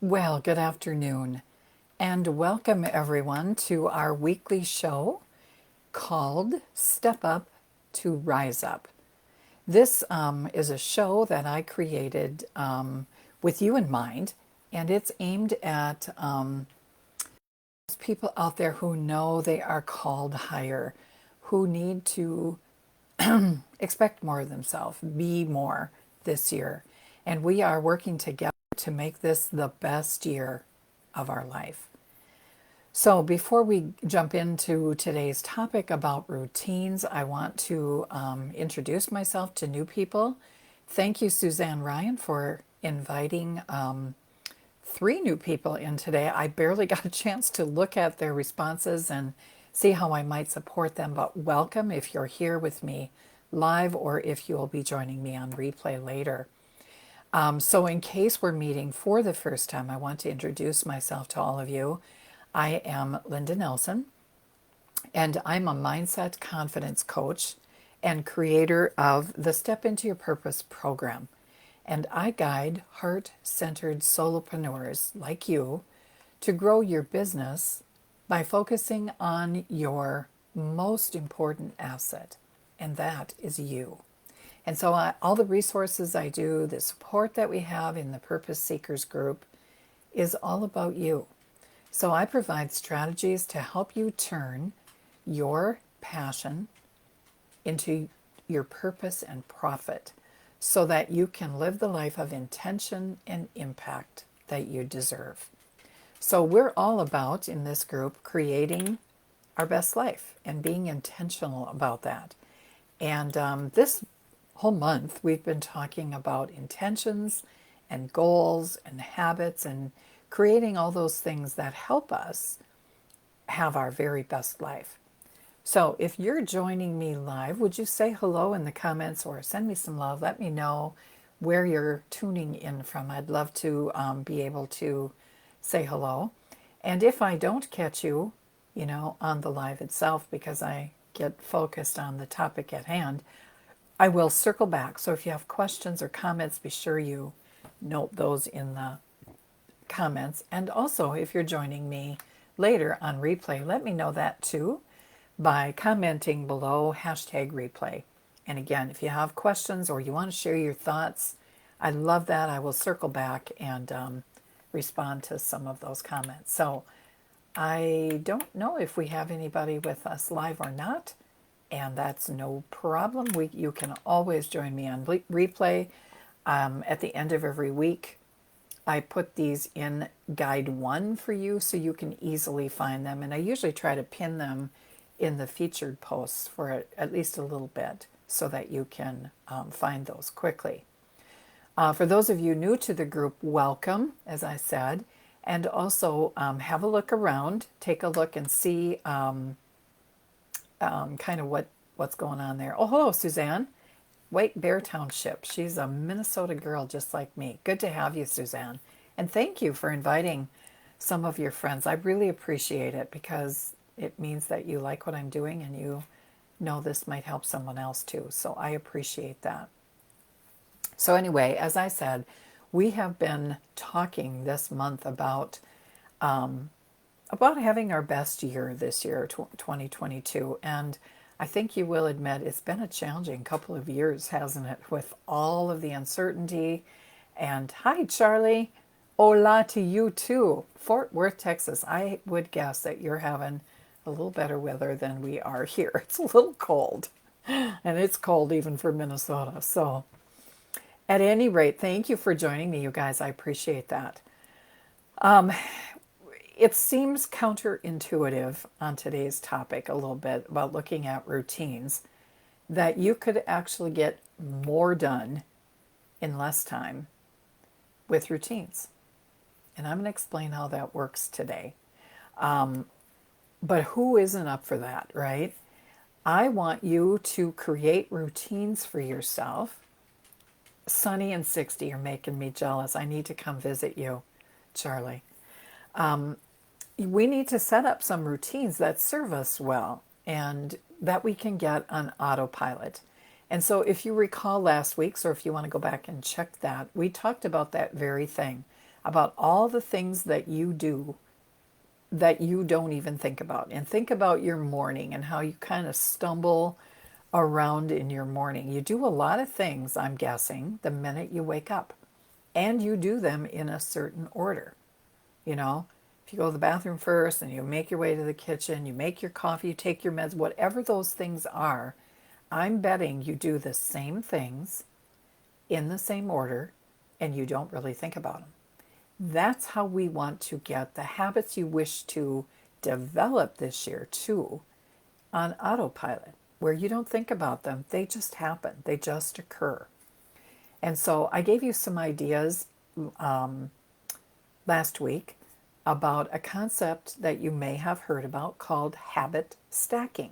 Well, good afternoon, and welcome everyone to our weekly show called Step Up to Rise Up. This is a show that I created with you in mind, and it's aimed at people out there who know they are called higher, who need to expect more of themselves, be more this year. And we are working together to make this the best year of our life. So, before we jump into today's topic about routines, I want to introduce myself to new people. Thank you, Suzanne Ryan, for inviting three new people in today. I barely got a chance to look at their responses and see how I might support them, but welcome if you're here with me live or if you'll be joining me on replay later. So, in case we're meeting for the first time, I want to introduce myself to all of you. I am Linda Nelson, and I'm a mindset confidence coach and creator of the Step Into Your Purpose program. And I guide heart centered solopreneurs like you to grow your business by focusing on your most important asset, and that is you. And so, all the resources I do, the support that we have in the Purpose Seekers group is all about you. So, I provide strategies to help you turn your passion into your purpose and profit so that you can live the life of intention and impact that you deserve. So, we're all about in this group creating our best life and being intentional about that. And this whole month, we've been talking about intentions and goals and habits and creating all those things that help us have our very best life. So if you're joining me live, would you say hello in the comments or send me some love? Let me know where you're tuning in from. I'd love to be able to say hello. And if I don't catch you, on the live itself because I get focused on the topic at hand, I will circle back. So if you have questions or comments, be sure you note those in the comments. And also, if you're joining me later on replay, let me know that too by commenting below #replay. And again, if you have questions or you want to share your thoughts, I love that. I will circle back and respond to some of those comments. So I don't know if we have anybody with us live or not, and that's no problem. You can always join me on replay at the end of every week. I put these in guide 1 for you so you can easily find them, and I usually try to pin them in the featured posts for at least a little bit so that you can find those quickly. For those of you new to the group, welcome, as I said, and also have a look around, take a look and see kind of what's going on there. Oh, hello, Suzanne. White Bear Township. She's a Minnesota girl just like me. Good to have you, Suzanne. And thank you for inviting some of your friends. I really appreciate it because it means that you like what I'm doing and you know this might help someone else too. So I appreciate that. So anyway, as I said, we have been talking this month about having our best year this year, 2022. And I think you will admit it's been a challenging couple of years, hasn't it, with all of the uncertainty. And hi, Charlie. Hola to you too. Fort Worth, Texas. I would guess that you're having a little better weather than we are here. It's a little cold, and it's cold even for Minnesota. So at any rate, thank you for joining me, you guys. I appreciate that. It seems counterintuitive on today's topic a little bit about looking at routines that you could actually get more done in less time with routines. And I'm going to explain how that works today. But who isn't up for that, right? I want you to create routines for yourself. Sunny and 60 are making me jealous. I need to come visit you, Charlie. We need to set up some routines that serve us well and that we can get on autopilot. And so if you recall last week's, or if you want to go back and check that, we talked about that very thing, about all the things that you do that you don't even think about. And think about your morning and how you kind of stumble around in your morning. You do a lot of things, I'm guessing, the minute you wake up. And you do them in a certain order. You know, if you go to the bathroom first and you make your way to the kitchen, you make your coffee, you take your meds, whatever those things are, I'm betting you do the same things in the same order and you don't really think about them. That's how we want to get the habits you wish to develop this year too on autopilot, where you don't think about them. They just happen. They just occur. And so I gave you some ideas last week about a concept that you may have heard about called habit stacking.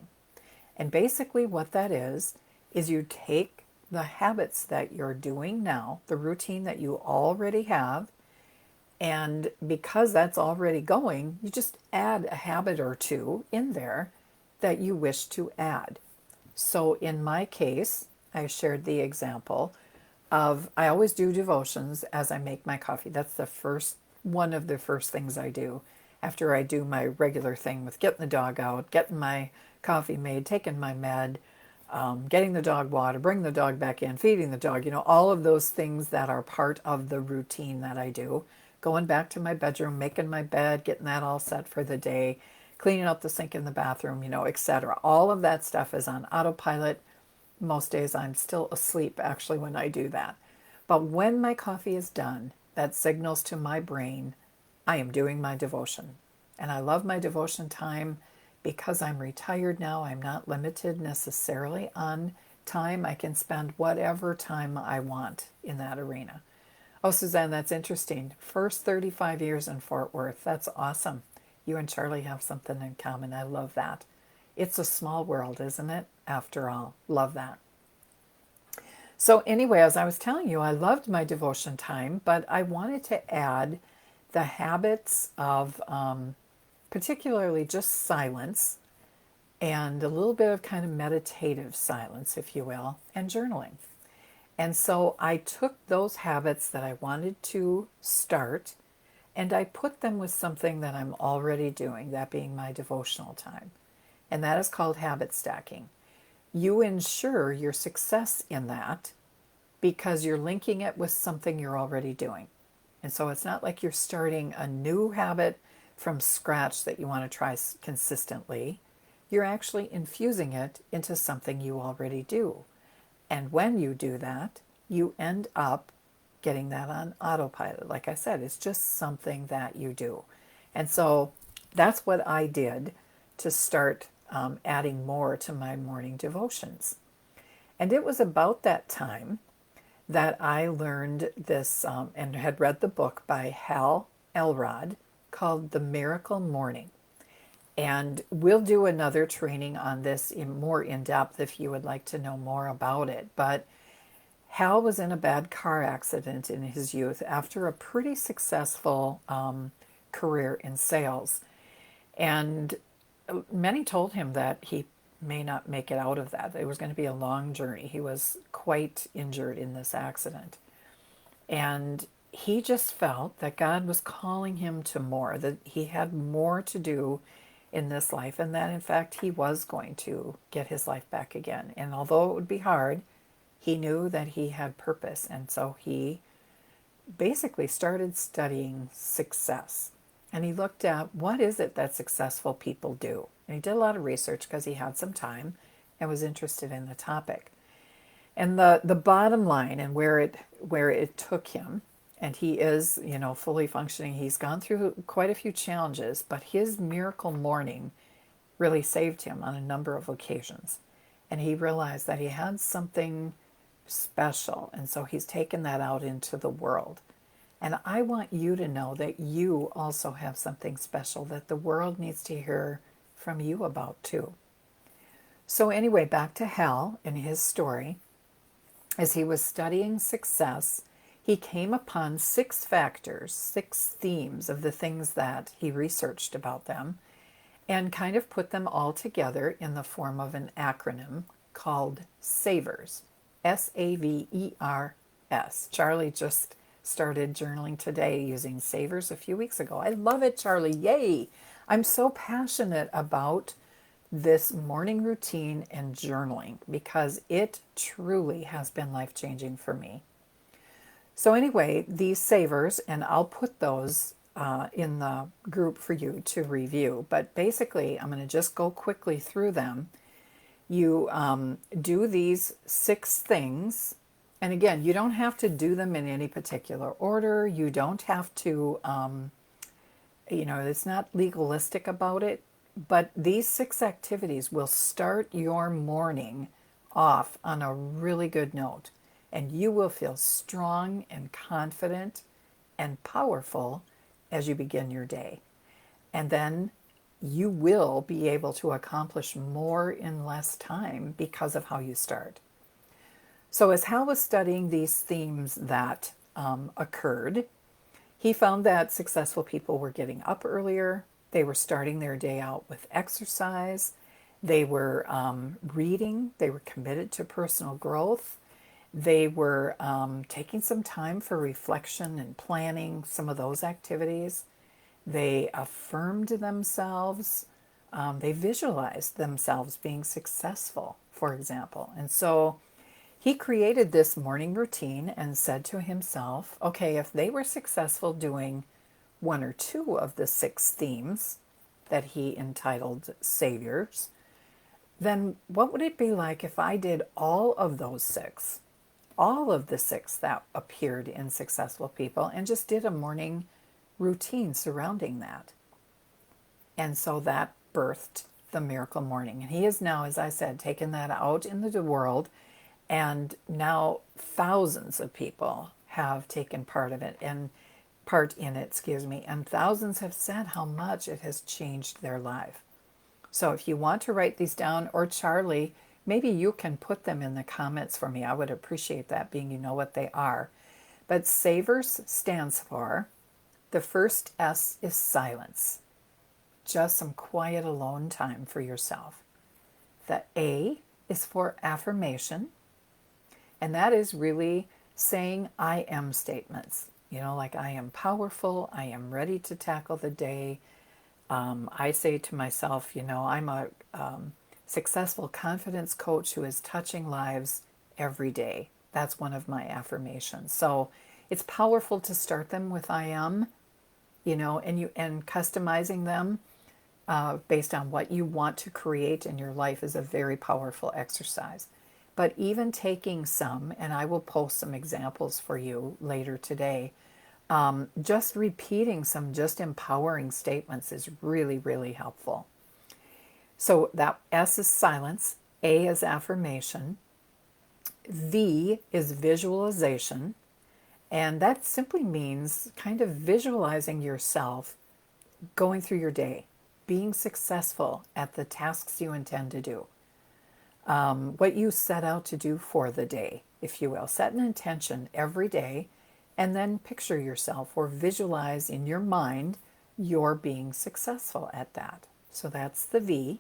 And basically what that is you take the habits that you're doing now, the routine that you already have, and because that's already going, you just add a habit or two in there that you wish to add. So in my case, I shared the example of I always do devotions as I make my coffee. That's the first one of the first things I do after I do my regular thing with getting the dog out, getting my coffee made, taking my med, getting the dog water, bringing the dog back in, feeding the dog, all of those things that are part of the routine that I do. Going back to my bedroom, making my bed, getting that all set for the day, cleaning up the sink in the bathroom, etc. All of that stuff is on autopilot. Most days I'm still asleep actually when I do that. But when my coffee is done, that signals to my brain I am doing my devotion. And I love my devotion time because I'm retired now. I'm not limited necessarily on time. I can spend whatever time I want in that arena. Oh, Suzanne, that's interesting. First 35 years in Fort Worth. That's awesome. You and Charlie have something in common. I love that. It's a small world, isn't it? After all, love that. So anyway, as I was telling you, I loved my devotion time, but I wanted to add the habits of particularly just silence and a little bit of kind of meditative silence, if you will, and journaling. And so I took those habits that I wanted to start and I put them with something that I'm already doing, that being my devotional time. And that is called habit stacking. You ensure your success in that because you're linking it with something you're already doing. And so it's not like you're starting a new habit from scratch that you want to try consistently. You're actually infusing it into something you already do. And when you do that, you end up getting that on autopilot. Like I said, it's just something that you do. And so that's what I did to start adding more to my morning devotions. And it was about that time that I learned this and had read the book by Hal Elrod called The Miracle Morning. And we'll do another training on this more in depth if you would like to know more about it. But Hal was in a bad car accident in his youth after a pretty successful career in sales. And many told him that he may not make it out of that. It was going to be a long journey. He was quite injured in this accident. And he just felt that God was calling him to more, that he had more to do in this life, and that in fact he was going to get his life back again. And although it would be hard, he knew that he had purpose. And so he basically started studying success. And he looked at what is it that successful people do. And he did a lot of research because he had some time and was interested in the topic. And the bottom line and where it took him, and he is, fully functioning. He's gone through quite a few challenges, but his miracle morning really saved him on a number of occasions. And he realized that he had something special, and so he's taken that out into the world. And I want you to know that you also have something special that the world needs to hear from you about too. So anyway, back to Hal and his story. As he was studying success, he came upon 6 factors, 6 themes of the things that he researched about them, and kind of put them all together in the form of an acronym called SAVERS. SAVERS. Charlie just started journaling today using savers a few weeks ago. I love it, Charlie. Yay! I'm so passionate about this morning routine and journaling because it truly has been life-changing for me. So anyway, these savers, and I'll put those in the group for you to review, but basically I'm going to just go quickly through them. You do these 6 things, and again, you don't have to do them in any particular order. You don't have to, it's not legalistic about it, but these 6 activities will start your morning off on a really good note, and you will feel strong and confident and powerful as you begin your day. And then you will be able to accomplish more in less time because of how you start. So as Hal was studying these themes that occurred, he found that successful people were getting up earlier, they were starting their day out with exercise, they were reading, they were committed to personal growth, they were taking some time for reflection and planning some of those activities. They affirmed themselves. They visualized themselves being successful, for example. And so he created this morning routine and said to himself, okay, if they were successful doing 1 or 2 of the 6 themes that he entitled Saviors, then what would it be like if I did all of those 6? All of the 6 that appeared in successful people, and just did a morning routine surrounding that. And so that birthed the Miracle Morning. And he is now, as I said, taken that out into the world, and now thousands of people have taken part in it, and thousands have said how much it has changed their life. So if you want to write these down, or Charlie, maybe you can put them in the comments for me. I would appreciate that, being you know what they are. But Savers stands for, the first S is silence. Just some quiet alone time for yourself. The A is for affirmation. And that is really saying I am statements. Like I am powerful, I am ready to tackle the day. I say to myself, I'm a successful confidence coach who is touching lives every day. That's one of my affirmations. So it's powerful to start them with I am, and customizing them based on what you want to create in your life is a very powerful exercise. But even taking some, and I will post some examples for you later today, just repeating some just empowering statements is really, really helpful. So that S is silence, A is affirmation, V is visualization, and that simply means kind of visualizing yourself going through your day, being successful at the tasks you intend to do, what you set out to do for the day, if you will. Set an intention every day and then picture yourself or visualize in your mind you're being successful at that. So that's the V.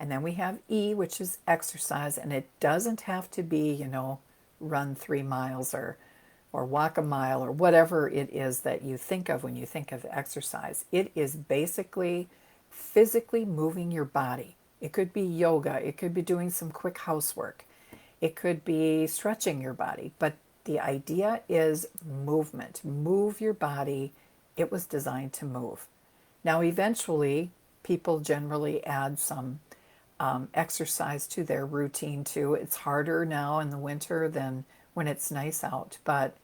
And then we have E, which is exercise, and it doesn't have to be, run 3 miles or walk a mile or whatever it is that you think of when you think of exercise. It is basically physically moving your body. It could be yoga. It could be doing some quick housework. It could be stretching your body. But the idea is movement. Move your body. It was designed to move. Now, eventually, people generally add some exercise to their routine too. It's harder now in the winter than when it's nice out, but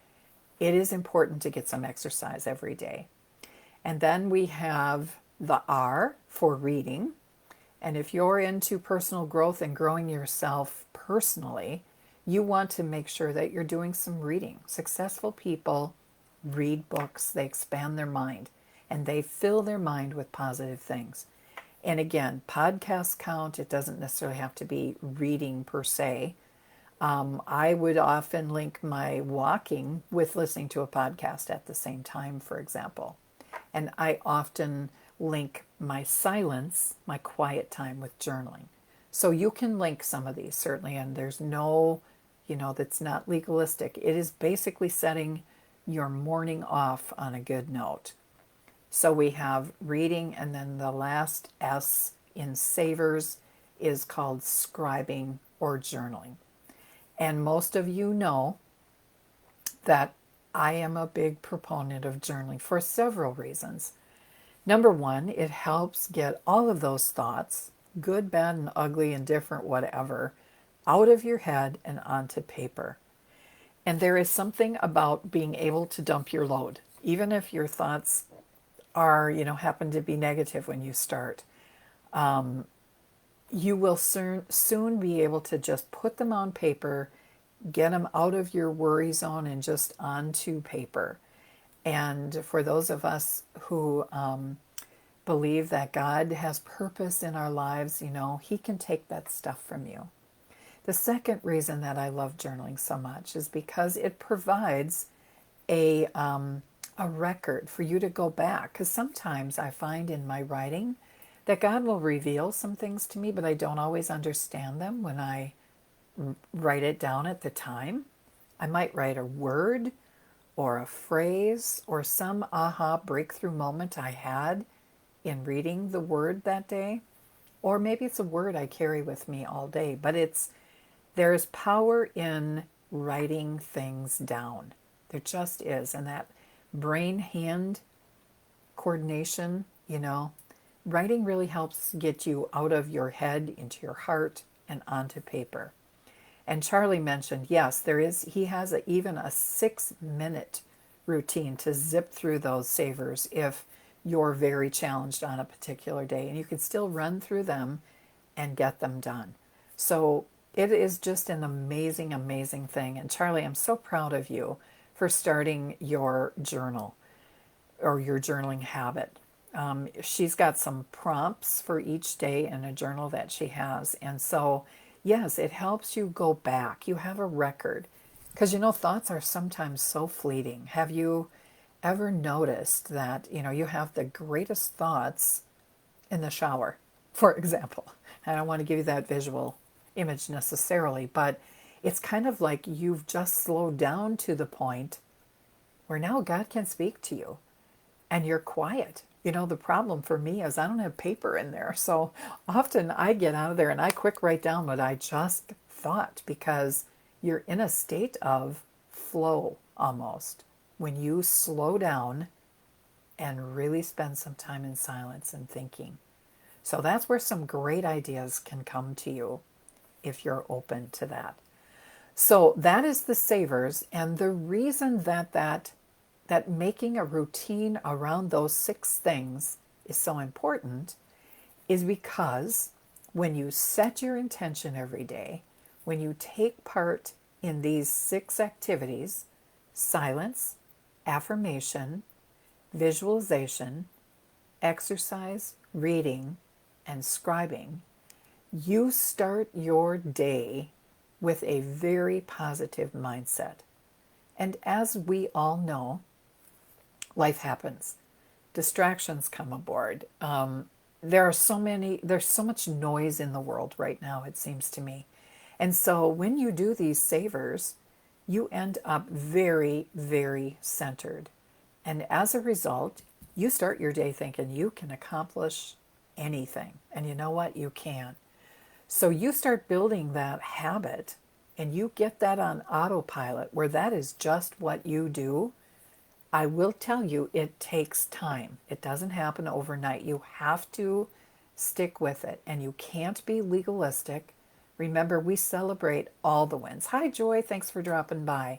it is important to get some exercise every day. And then we have the R for reading. And if you're into personal growth and growing yourself personally, you want to make sure that you're doing some reading. Successful people read books, they expand their mind, and they fill their mind with positive things. And again, podcasts count. It doesn't necessarily have to be reading per se. I would often link my walking with listening to a podcast at the same time, for example. And I often link my silence, my quiet time, with journaling. So you can link some of these, certainly, and there's no, that's not legalistic. It is basically setting your morning off on a good note. So we have reading, and then the last S in savers is called scribing or journaling. And most of you know that I am a big proponent of journaling for several reasons. Number one, it helps get all of those thoughts, good, bad, and ugly, indifferent, whatever, out of your head and onto paper. And there is something about being able to dump your load, even if your thoughts are, happen to be negative when you start. You will soon be able to just put them on paper, get them out of your worry zone and just onto paper. And for those of us who believe that God has purpose in our lives, He can take that stuff from you. The second reason that I love journaling so much is because it provides a record for you to go back. Because sometimes I find in my writing that God will reveal some things to me, but I don't always understand them when I write it down at the time. I might write a word or a phrase or some aha breakthrough moment I had in reading the word that day. Or maybe it's a word I carry with me all day, but there's power in writing things down. There just is. And that brain-hand coordination, writing really helps get you out of your head into your heart and onto paper. And Charlie mentioned, yes, he has even a 6-minute routine to zip through those savers if you're very challenged on a particular day. And you can still run through them and get them done. So it is just an amazing, amazing thing. And Charlie, I'm so proud of you for starting your journal or your journaling habit. She's got some prompts for each day in a journal that she has. And so, yes, it helps you go back. You have a record. Because, thoughts are sometimes so fleeting. Have you ever noticed that, you have the greatest thoughts in the shower, for example? I don't want to give you that visual image necessarily, but it's kind of like you've just slowed down to the point where now God can speak to you and you're quiet. The problem for me is I don't have paper in there. So often I get out of there and I quick write down what I just thought, because you're in a state of flow almost when you slow down and really spend some time in silence and thinking. So that's where some great ideas can come to you if you're open to that. So that is the savers. And the reason that making a routine around those 6 things is so important is because when you set your intention every day, when you take part in these 6 activities, silence, affirmation, visualization, exercise, reading, and scribing, you start your day with a very positive mindset. And as we all know, life happens. Distractions come aboard. There's so much noise in the world right now, it seems to me. And so when you do these savers, you end up very, very centered. And as a result, you start your day thinking you can accomplish anything. And you know what? You can. So you start building that habit and you get that on autopilot where that is just what you do. I will tell you, it takes time. It doesn't happen overnight. You have to stick with it, and you can't be legalistic. Remember, we celebrate all the wins. Hi, Joy. Thanks for dropping by.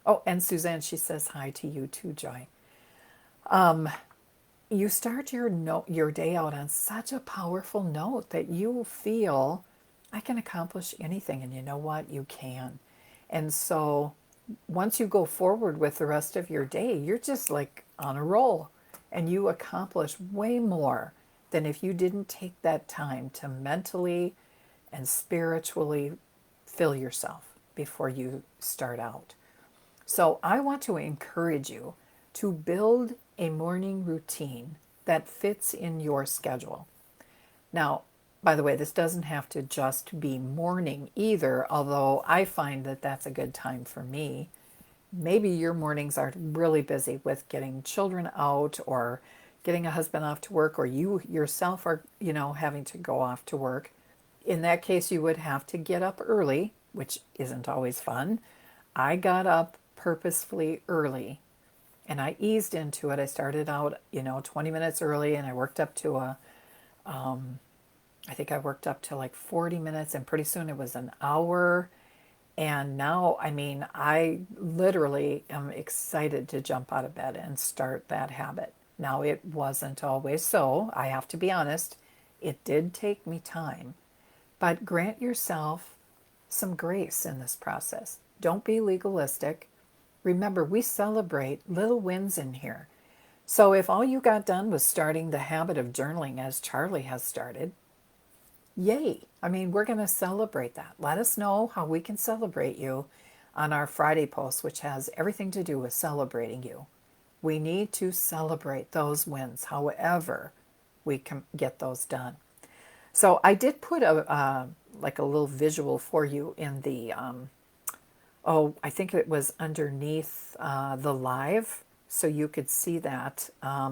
Oh, and Suzanne, she says hi to you too, Joy. You start your day out on such a powerful note that you feel, I can accomplish anything, and you know what? You can. And so once you go forward with the rest of your day, you're just like on a roll, and you accomplish way more than if you didn't take that time to mentally and spiritually fill yourself before you start out. So I want to encourage you to build a morning routine that fits in your schedule. Now, by the way, this doesn't have to just be morning either, although I find that that's a good time for me. Maybe your mornings are really busy with getting children out or getting a husband off to work, or you yourself are, having to go off to work. In that case, you would have to get up early, which isn't always fun. I got up purposefully early and I eased into it. I started out, 20 minutes early, and I worked up to I think I worked up to like 40 minutes, and pretty soon it was an hour. And now, I mean, I literally am excited to jump out of bed and start that habit. Now, it wasn't always so. I have to be honest. It did take me time. But grant yourself some grace in this process. Don't be legalistic. Remember, we celebrate little wins in here. So if all you got done was starting the habit of journaling as Charlie has started, yay. I mean, we're going to celebrate that. Let us know how we can celebrate you on our Friday post, which has everything to do with celebrating you. We need to celebrate those wins, however we can get those done. So I did put like a little visual for you in the, I think it was underneath the live, so you could see that. Let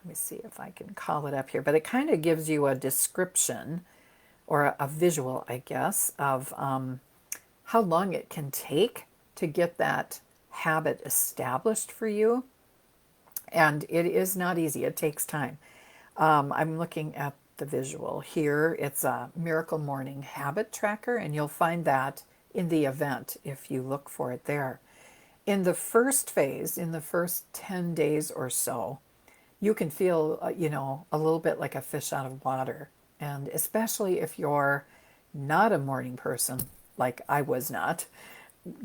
me see if I can call it up here, but it kind of gives you a description or a visual, I guess, of how long it can take to get that habit established for you. And it is not easy. It takes time. I'm looking at the visual here. It's a Miracle Morning Habit Tracker, and you'll find that in the event if you look for it there. In the first phase, in the first 10 days or so, you can feel, a little bit like a fish out of water. And especially if you're not a morning person, like I was not,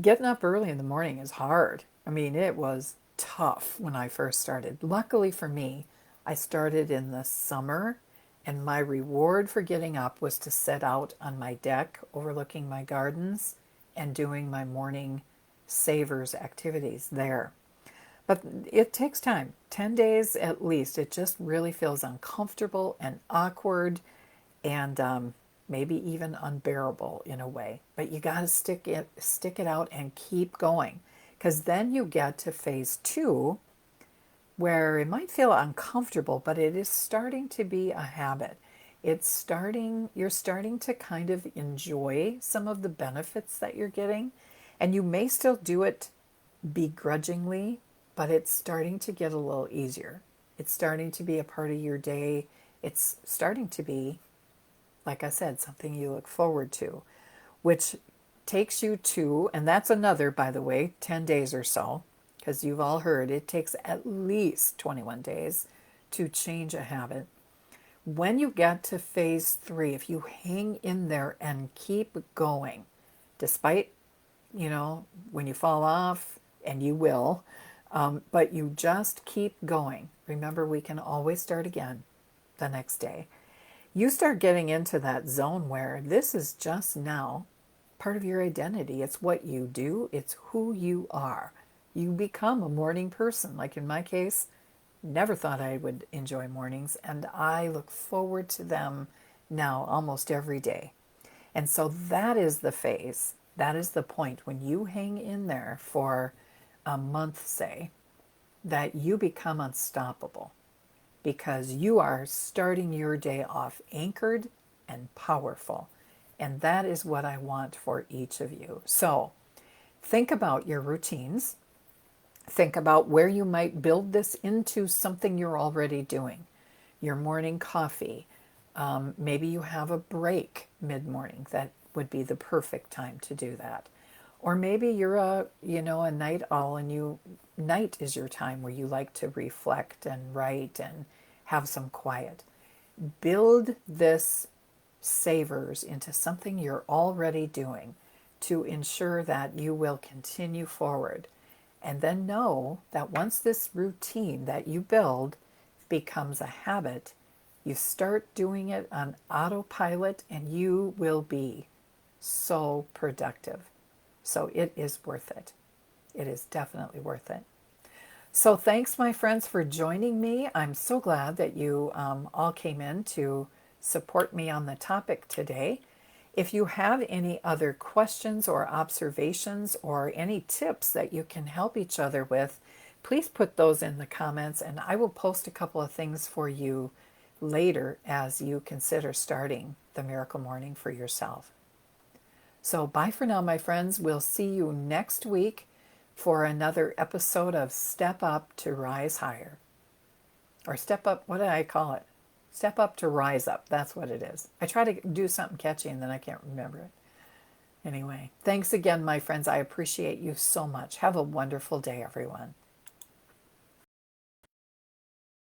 getting up early in the morning is hard. I mean, it was tough when I first started. Luckily for me, I started in the summer, and my reward for getting up was to sit out on my deck overlooking my gardens and doing my morning savers activities there. But it takes time, 10 days at least. It just really feels uncomfortable and awkward and maybe even unbearable in a way. But you got to stick it out and keep going, because then you get to phase 2, where it might feel uncomfortable, but it is starting to be a habit. You're starting to kind of enjoy some of the benefits that you're getting, and you may still do it begrudgingly, but it's starting to get a little easier. It's starting to be a part of your day. It's starting to be, like I said, something you look forward to, which takes you to, and that's another, by the way, 10 days or so, because you've all heard it takes at least 21 days to change a habit. When you get to phase 3, if you hang in there and keep going, despite, when you fall off, and you will, but you just keep going. Remember, we can always start again the next day. You start getting into that zone where this is just now part of your identity. It's what you do. It's who you are. You become a morning person. Like in my case, never thought I would enjoy mornings, and I look forward to them now almost every day. And so that is the phase. That is the point when you hang in there for a month, say, that you become unstoppable, because you are starting your day off anchored and powerful. And that is what I want for each of you. So think about your routines. Think about where you might build this into something you're already doing. Your morning coffee. Maybe you have a break mid-morning. That would be the perfect time to do that. Or maybe you're a night owl, and night is your time where you like to reflect and write and have some quiet. Build this savers into something you're already doing to ensure that you will continue forward. And then know that once this routine that you build becomes a habit, you start doing it on autopilot, and you will be so productive. So it is worth it. It is definitely worth it. So thanks, my friends, for joining me. I'm so glad that you all came in to support me on the topic today. If you have any other questions or observations or any tips that you can help each other with, please put those in the comments, and I will post a couple of things for you later as you consider starting the miracle morning for yourself. So bye for now, my friends. We'll see you next week for another episode of Step Up to Rise Higher. Or Step Up, what did I call it? Step Up to Rise Up. That's what it is. I try to do something catchy and then I can't remember it. Anyway, thanks again, my friends. I appreciate you so much. Have a wonderful day, everyone.